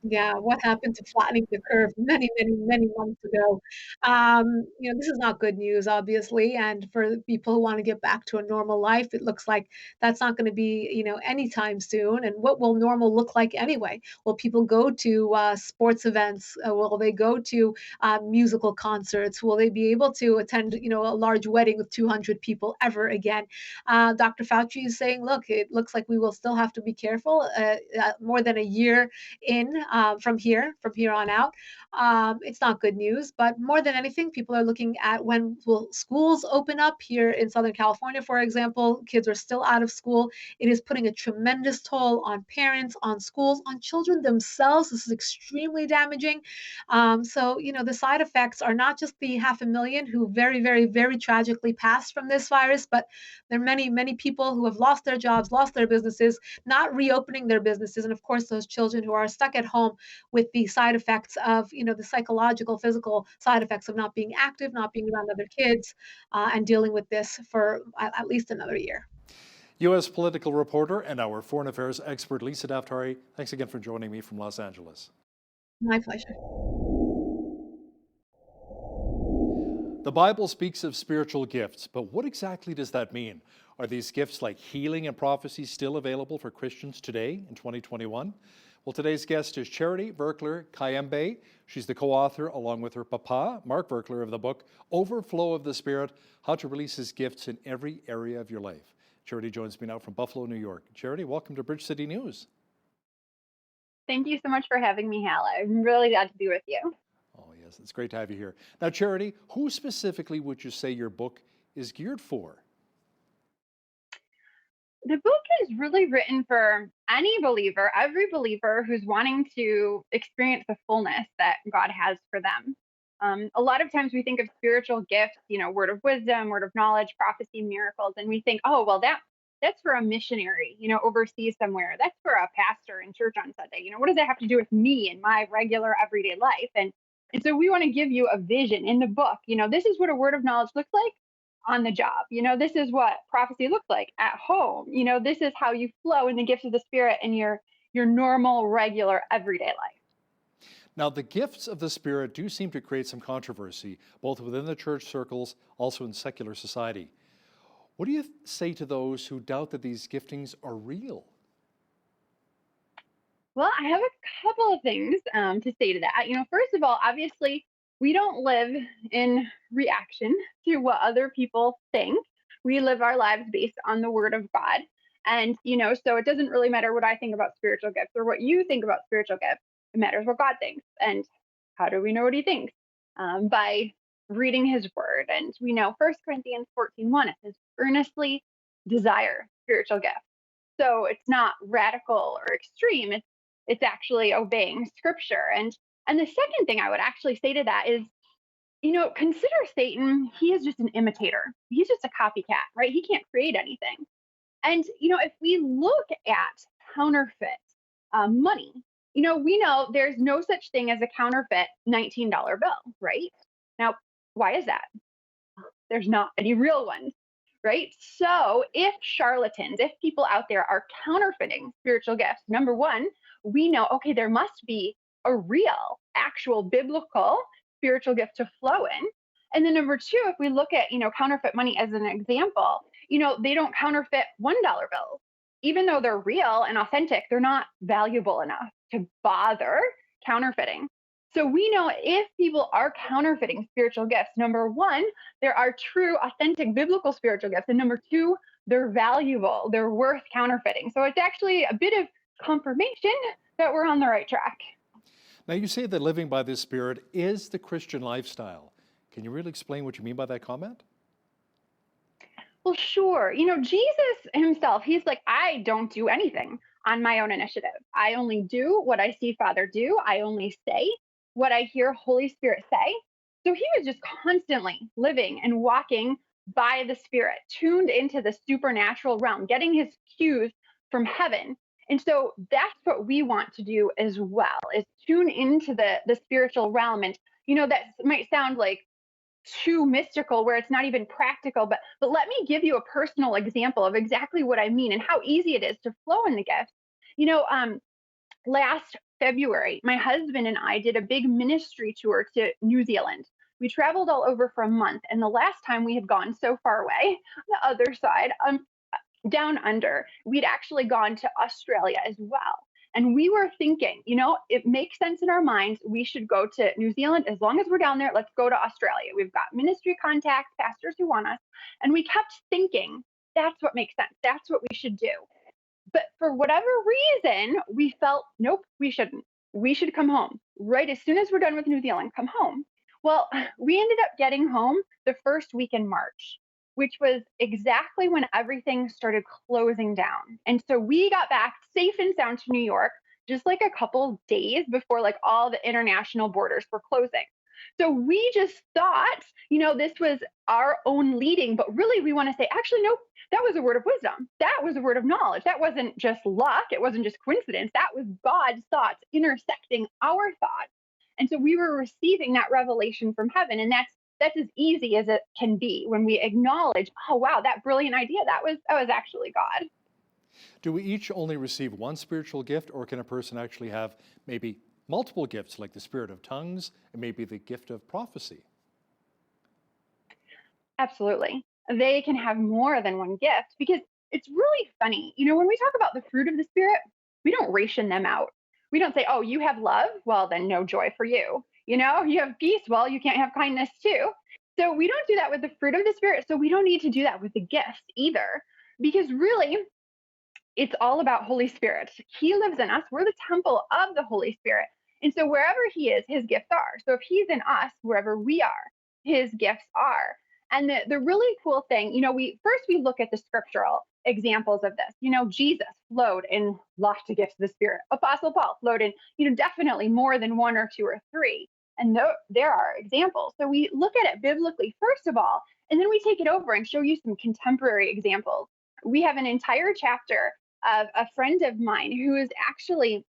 Yeah, what happened to flattening the curve many, many, many months ago? This is not good news, obviously, and for the people who want to get back to a normal life, it looks like that's not going to be, anytime soon. And what will normal look like anyway? Will people go to sports events? Will they go to musical concerts? Will they be able to attend, a large wedding with 200 people ever again? Dr. Fauci is saying, look, it looks like we will still have to be careful more than a year in from here on out. It's not good news, but more than anything, people are looking at when will schools open up here in Southern California, for example. Kids are still out of school. It is putting a tremendous toll on parents, on schools, on children themselves. This is extremely damaging. The side effects are not just the 500,000 who very, very, very tragically passed from this virus, but there are many, many people who have lost their jobs, lost their businesses, not reopening their businesses, and of course, those children who are stuck at home with the side effects of, the psychological, physical side effects of not being active, not being around other kids, and dealing with this for at least another year.
U.S. political reporter and our foreign affairs expert, Lisa Daftari, thanks again for joining me from Los Angeles.
My pleasure.
The Bible speaks of spiritual gifts, but what exactly does that mean? Are these gifts like healing and prophecy still available for Christians today in 2021? Well, today's guest is Charity Verkler Kayembe. She's the co-author, along with her papa, Mark Verkler, of the book Overflow of the Spirit, How to Release His Gifts in Every Area of Your Life. Charity joins me now from Buffalo, New York. Charity, welcome to Bridge City News.
Thank you so much for having me, Hal. I'm really glad to be with you.
Oh, yes, it's great to have you here. Now, Charity, who specifically would you say your book is geared for?
The book is really written for any believer, every believer who's wanting to experience the fullness that God has for them. A lot of times we think of spiritual gifts, word of wisdom, word of knowledge, prophecy, miracles, and we think, oh, well, that's for a missionary, overseas somewhere. That's for a pastor in church on Sunday. What does that have to do with me and my regular everyday life? And so we want to give you a vision in the book. This is what a word of knowledge looks like on the job. This is what prophecy looks like at home. This is how you flow in the gifts of the Spirit in your normal, regular, everyday life.
Now, the gifts of the Spirit do seem to create some controversy, both within the church circles, also in secular society. What do you say to those who doubt that these giftings are real?
Well, I have a couple of things to say to that. First of all, obviously, we don't live in reaction to what other people think. We live our lives based on the Word of God. And, so it doesn't really matter what I think about spiritual gifts or what you think about spiritual gifts. It matters what God thinks. And how do we know what he thinks? By reading his word. And we know 1 Corinthians 14:1, it says, earnestly desire spiritual gifts. So it's not radical or extreme. It's actually obeying scripture. And the second thing I would actually say to that is, consider Satan. He is just an imitator. He's just a copycat, right? He can't create anything. And, if we look at counterfeit money, we know there's no such thing as a counterfeit $19 bill, right? Now, why is that? There's not any real ones, right? So if charlatans, if people out there are counterfeiting spiritual gifts, number one, we know, okay, there must be a real, actual biblical spiritual gift to flow in. And then number two, if we look at, counterfeit money as an example, they don't counterfeit $1 bills. Even though they're real and authentic, they're not valuable enough to bother counterfeiting. So we know if people are counterfeiting spiritual gifts, number one, there are true, authentic, biblical spiritual gifts. And number two, they're valuable. They're worth counterfeiting. So it's actually a bit of confirmation that we're on the right track.
Now, you say that living by the Spirit is the Christian lifestyle. Can you really explain what you mean by that comment?
Well, sure. Jesus himself, he's like, I don't do anything on my own initiative. I only do what I see Father do. I only say what I hear Holy Spirit say. So he was just constantly living and walking by the Spirit, tuned into the supernatural realm, getting his cues from heaven. And so that's what we want to do as well, is tune into the spiritual realm. And, that might sound like too mystical where it's not even practical, but let me give you a personal example of exactly what I mean and how easy it is to flow in the gifts. Last February, my husband and I did a big ministry tour to New Zealand. We traveled all over for a month, and the last time we had gone so far away, the other side, down under, we'd actually gone to Australia as well. And we were thinking, it makes sense in our minds. We should go to New Zealand. As long as we're down there, let's go to Australia. We've got ministry contacts, pastors who want us. And we kept thinking, that's what makes sense. That's what we should do. But for whatever reason, we felt, nope, we shouldn't. We should come home. Right as soon as we're done with New Zealand, come home. Well, we ended up getting home the first week in March, which was exactly when everything started closing down. And so we got back safe and sound to New York, just like a couple days before like all the international borders were closing. So we just thought, this was our own leading, but really we want to say, actually, no, that was a word of wisdom. That was a word of knowledge. That wasn't just luck. It wasn't just coincidence. That was God's thoughts intersecting our thoughts. And so we were receiving that revelation from heaven. And that's as easy as it can be when we acknowledge, oh, wow, that brilliant idea, that was actually God.
Do we each only receive one spiritual gift, or can a person actually have maybe multiple gifts, like the spirit of tongues and maybe the gift of prophecy?
Absolutely. They can have more than one gift, because it's really funny. When we talk about the fruit of the Spirit, we don't ration them out. We don't say, oh, you have love, well, then no joy for you. You have peace, well, you can't have kindness too. So we don't do that with the fruit of the Spirit. So we don't need to do that with the gifts either, because really, it's all about Holy Spirit. He lives in us. We're the temple of the Holy Spirit. And so wherever he is, his gifts are. So if he's in us, wherever we are, his gifts are. And the really cool thing, we look at the scriptural examples of this. Jesus flowed in lots of gifts of the Spirit. Apostle Paul flowed in, definitely more than one or two or three. And there are examples. So we look at it biblically, first of all, and then we take it over and show you some contemporary examples. We have an entire chapter of a friend of mine who is actually,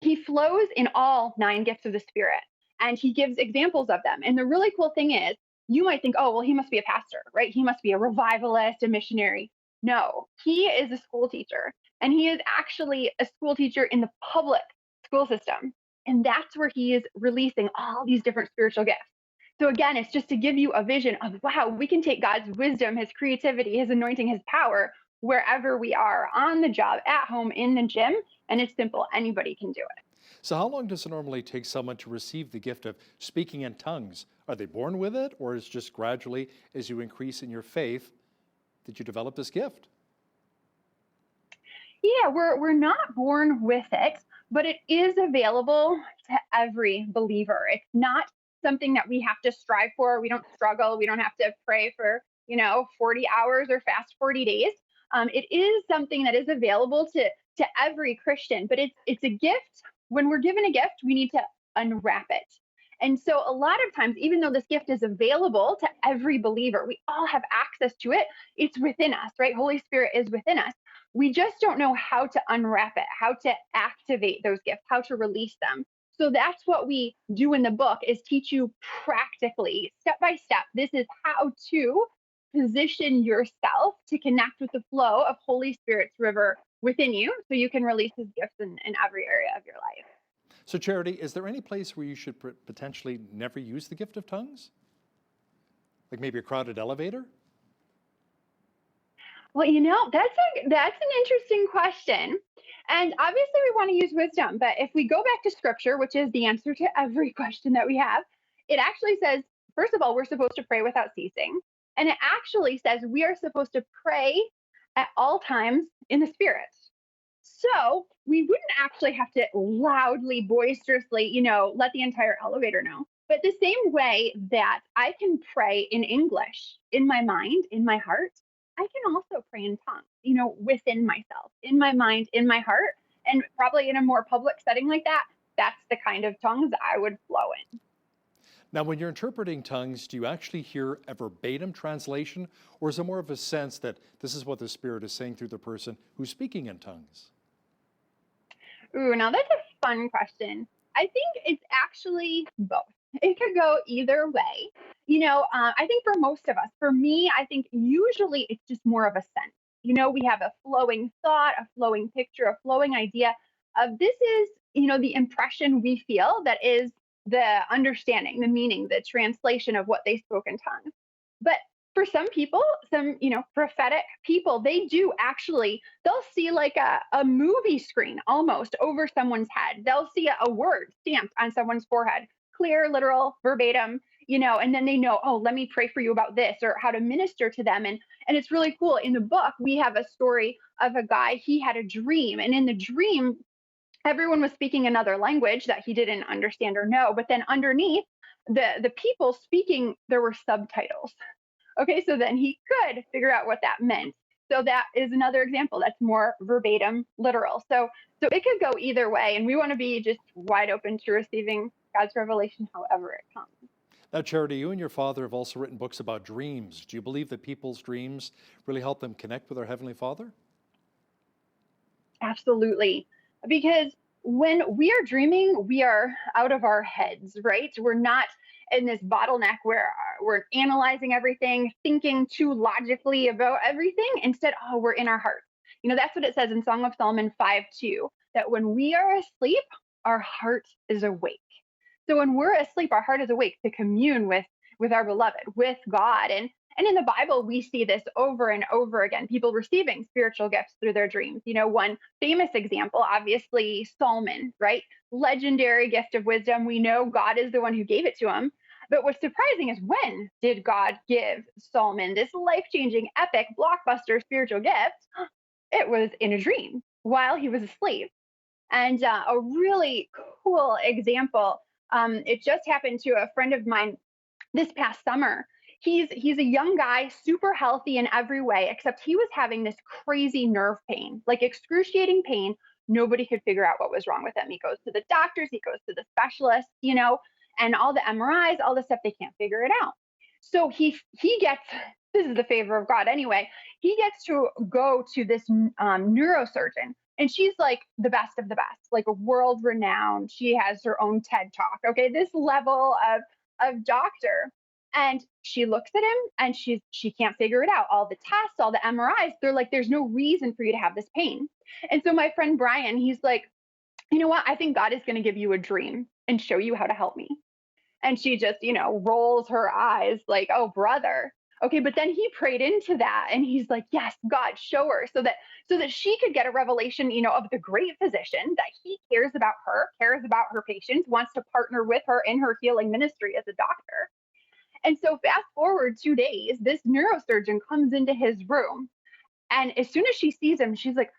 he flows in all 9 gifts of the Spirit, and he gives examples of them. And the really cool thing is, you might think, oh, well, he must be a pastor, right? He must be a revivalist, a missionary. No, he is a school teacher, and he is actually a school teacher in the public school system. And that's where he is releasing all these different spiritual gifts. So again, it's just to give you a vision of, wow, we can take God's wisdom, his creativity, his anointing, his power, wherever we are, on the job, at home, in the gym. And it's simple. Anybody can do it.
So how long does it normally take someone to receive the gift of speaking in tongues? Are they born with it, or is it just gradually, as you increase in your faith, that you develop this gift?
Yeah, we're not born with it, but it is available to every believer. It's not something that we have to strive for. We don't struggle. We don't have to pray for 40 hours or fast 40 days. It is something that is available to every Christian, but it's a gift. When we're given a gift, we need to unwrap it. And so a lot of times, even though this gift is available to every believer, we all have access to it. It's within us, right? Holy Spirit is within us. We just don't know how to unwrap it, how to activate those gifts, how to release them. So that's what we do in the book, is teach you practically, step by step. This is how to position yourself to connect with the flow of Holy Spirit's river within you, so you can release his gifts in every area of your life.
So Charity, is there any place where you should potentially never use the gift of tongues? Like maybe a crowded elevator?
Well, that's an interesting question. And obviously we want to use wisdom, but if we go back to scripture, which is the answer to every question that we have, it actually says, first of all, we're supposed to pray without ceasing. And it actually says we are supposed to pray at all times in the Spirit. So we wouldn't actually have to loudly, boisterously, let the entire elevator know. But the same way that I can pray in English, in my mind, in my heart, I can also pray in tongues, within myself, in my mind, in my heart, and probably in a more public setting like that. That's the kind of tongues I would flow in.
Now, when you're interpreting tongues, do you actually hear a verbatim translation, or is it more of a sense that this is what the Spirit is saying through the person who's speaking in tongues?
Ooh, now that's a fun question. I think it's actually both. It could go either way. I think for most of us, for me, I think usually it's just more of a sense. We have a flowing thought, a flowing picture, a flowing idea of this is, the impression we feel that is the understanding, the meaning, the translation of what they spoke in tongues. But for some people, some, prophetic people, they do actually, they'll see like a movie screen almost over someone's head. They'll see a word stamped on someone's forehead, clear, literal, verbatim, and then they know, oh, let me pray for you about this or how to minister to them. And it's really cool. In the book, we have a story of a guy, he had a dream. And in the dream, everyone was speaking another language that he didn't understand or know. But then underneath the people speaking, there were subtitles. Okay, so then he could figure out what that meant. So that is another example that's more verbatim, literal. So it could go either way, and we want to be just wide open to receiving God's revelation however it comes.
Now, Charity, you and your father have also written books about dreams. Do you believe that people's dreams really help them connect with their Heavenly Father?
Absolutely. Because when we are dreaming, we are out of our heads, right? We're not in this bottleneck where we're analyzing everything, thinking too logically about everything. Instead, we're in our hearts. That's what it says in Song of Solomon 5:2, that when we are asleep, our heart is awake. So when we're asleep, our heart is awake to commune with our beloved, with God. And in the Bible, we see this over and over again, people receiving spiritual gifts through their dreams. One famous example, obviously, Solomon, right? Legendary gift of wisdom. We know God is the one who gave it to him. But what's surprising is, when did God give Solomon this life-changing, epic, blockbuster spiritual gift? It was in a dream while he was asleep. And a really cool example, it just happened to a friend of mine this past summer. He's a young guy, super healthy in every way, except he was having this crazy nerve pain, like excruciating pain. Nobody could figure out what was wrong with him. He goes to the doctors, he goes to the specialists, and all the MRIs, all the stuff, they can't figure it out. So he gets, this is the favor of God anyway, he gets to go to this neurosurgeon. And she's like the best of the best, like a world renowned. She has her own TED Talk. Okay, this level of doctor. And she looks at him and she can't figure it out. All the tests, all the MRIs, they're like, there's no reason for you to have this pain. And so my friend Brian, he's like, you know what? I think God is going to give you a dream and show you how to help me. And she just, rolls her eyes like, oh, brother. Okay, but then he prayed into that and he's like, yes, God, show her so that she could get a revelation, of the great physician, that he cares about her patients, wants to partner with her in her healing ministry as a doctor. And so fast forward 2 days, this neurosurgeon comes into his room. And as soon as she sees him, she's like,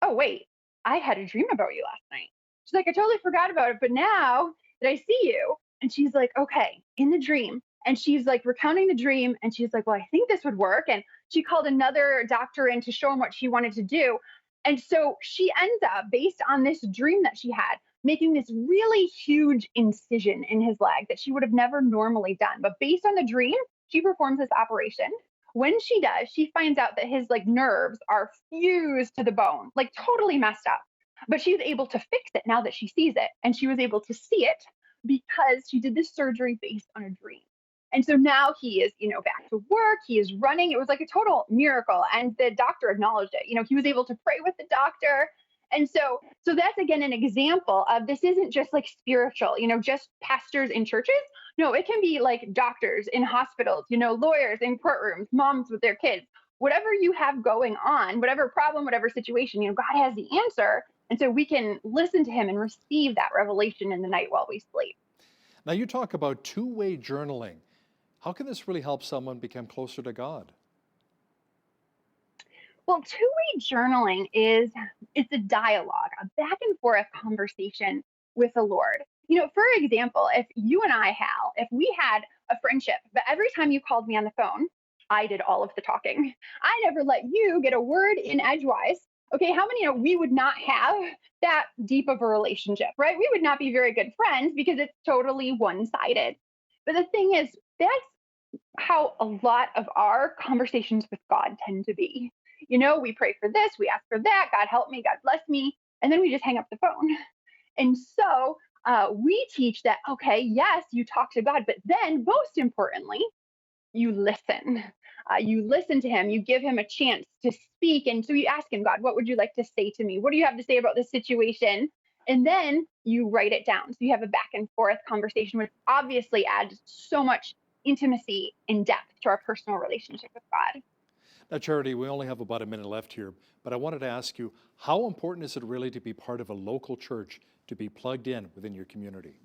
oh, wait, I had a dream about you last night. She's like, I totally forgot about it. But now that I see you, and she's like, okay, in the dream. And she's like recounting the dream. And she's like, well, I think this would work. And she called another doctor in to show him what she wanted to do. And so she ends up, based on this dream that she had, making this really huge incision in his leg that she would have never normally done. But based on the dream, she performs this operation. When she does, she finds out that his nerves are fused to the bone, like totally messed up. But she's able to fix it now that she sees it. And she was able to see it because she did this surgery based on a dream. And so now he is, back to work. He is running. It was like a total miracle. And the doctor acknowledged it. He was able to pray with the doctor. And so that's, again, an example of this isn't just like spiritual, just pastors in churches. No, it can be like doctors in hospitals, lawyers in courtrooms, moms with their kids, whatever you have going on, whatever problem, whatever situation, God has the answer. And so we can listen to him and receive that revelation in the night while we sleep.
Now, you talk about two-way journaling. How can this really help someone become closer to God?
Well, two-way journaling it's a dialogue, a back and forth conversation with the Lord. For example, if you and I, Hal, if we had a friendship, but every time you called me on the phone, I did all of the talking. I never let you get a word in edgewise. Okay, how many we would not have that deep of a relationship, right? We would not be very good friends because it's totally one-sided. But the thing is, that's how a lot of our conversations with God tend to be. We pray for this, we ask for that, God help me, God bless me. and then we just hang up the phone. And so we teach that, okay, yes, you talk to God, but then most importantly, you listen. You listen to him, you give him a chance to speak. And so you ask him, God, what would you like to say to me? What do you have to say about this situation? And then you write it down. So you have a back and forth conversation, which obviously adds so much intimacy and depth to our personal relationship with God.
Now, Charity, we only have about a minute left here, but I wanted to ask you, how important is it really to be part of a local church, to be plugged in within your community?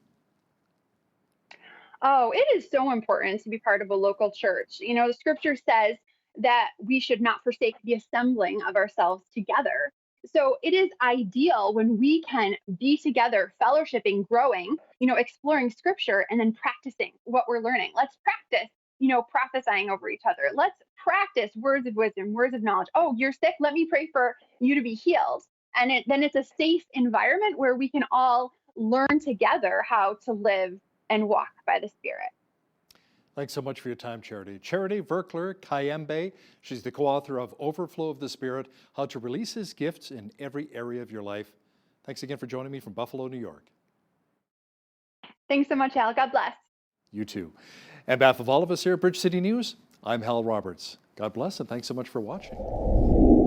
Oh, it is so important to be part of a local church. You know, the scripture says that we should not forsake the assembling of ourselves together. So it is ideal when we can be together, fellowshipping, growing, you know, exploring scripture and then practicing what we're learning. Let's practice, you know, prophesying over each other. Let's practice words of wisdom, words of knowledge. Oh, you're sick? Let me pray for you to be healed. And then it's a safe environment where we can all learn together how to live and walk by the Spirit.
Thanks so much for your time, Charity. Charity Verkler Kayembe, she's the co-author of Overflow of the Spirit, How to Release His Gifts in Every Area of Your Life. Thanks again for joining me from Buffalo, New York.
Thanks so much, Hal. God bless.
You too. On behalf of all of us here at Bridge City News, I'm Hal Roberts. God bless and thanks so much for watching.